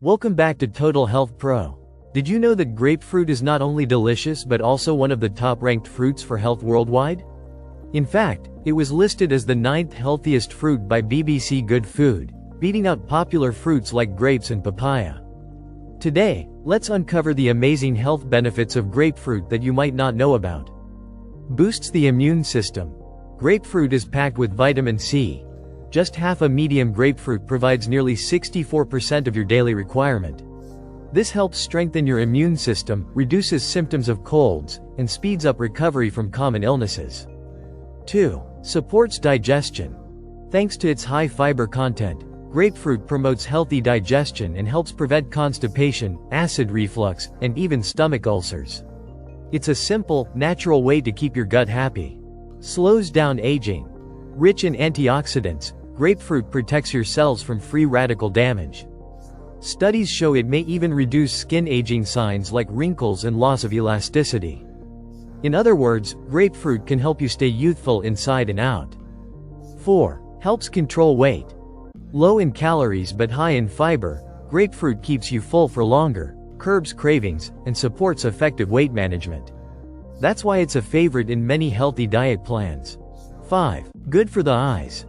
Welcome back to Total Health Pro. Did you know that grapefruit is not only delicious but also one of the top-ranked fruits for health worldwide? In fact, it was listed as the 9th healthiest fruit by BBC Good Food, beating out popular fruits like grapes and papaya. Today, let's uncover the amazing health benefits of grapefruit that you might not know about. Boosts the immune system. Grapefruit is packed with vitamin C. Just half a medium grapefruit provides nearly 64% of your daily requirement. This helps strengthen your immune system, reduces symptoms of colds, and speeds up recovery from common illnesses. 2. Supports digestion. Thanks to its high fiber content, grapefruit promotes healthy digestion and helps prevent constipation, acid reflux, and even stomach ulcers. It's a simple, natural way to keep your gut happy. Slows down aging. Rich in antioxidants, grapefruit protects your cells from free radical damage. Studies show it may even reduce skin aging signs like wrinkles and loss of elasticity. In other words, grapefruit can help you stay youthful inside and out. 4. Helps control weight. Low in calories but high in fiber, grapefruit keeps you full for longer, curbs cravings, and supports effective weight management. That's why it's a favorite in many healthy diet plans. 5. Good for the eyes.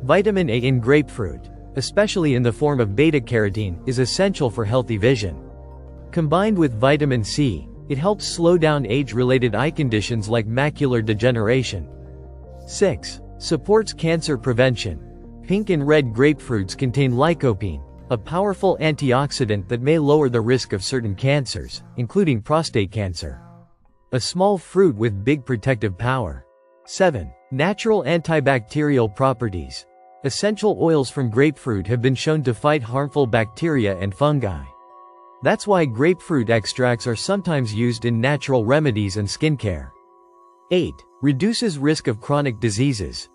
Vitamin A in grapefruit, especially in the form of beta-carotene, is essential for healthy vision. Combined with vitamin C, it helps slow down age-related eye conditions like macular degeneration. 6. Supports cancer prevention. Pink and red grapefruits contain lycopene, a powerful antioxidant that may lower the risk of certain cancers, including prostate cancer. A small fruit with big protective power. 7. Natural antibacterial properties. Essential oils from grapefruit have been shown to fight harmful bacteria and fungi. That's why grapefruit extracts are sometimes used in natural remedies and skincare. 8. Reduces risk of chronic diseases.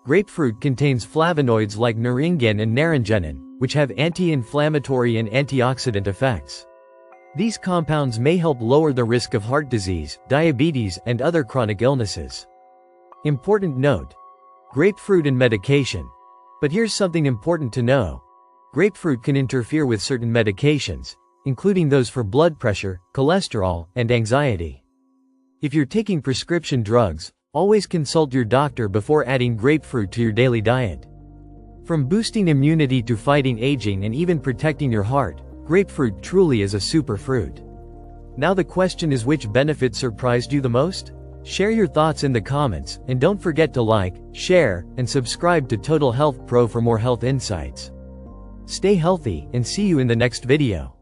Grapefruit contains flavonoids like naringin and naringenin, which have anti-inflammatory and antioxidant effects. These compounds may help lower the risk of heart disease, diabetes, and other chronic illnesses. Important note: grapefruit and medication. But here's something important to know. Grapefruit can interfere with certain medications, including those for blood pressure, cholesterol, and anxiety. If you're taking prescription drugs, always consult your doctor before adding grapefruit to your daily diet. From boosting immunity to fighting aging and even protecting your heart, grapefruit truly is a superfruit. Now the question is, which benefit surprised you the most? Share your thoughts in the comments, and don't forget to like, share, and subscribe to Total Health Pro for more health insights. Stay healthy, and see you in the next video.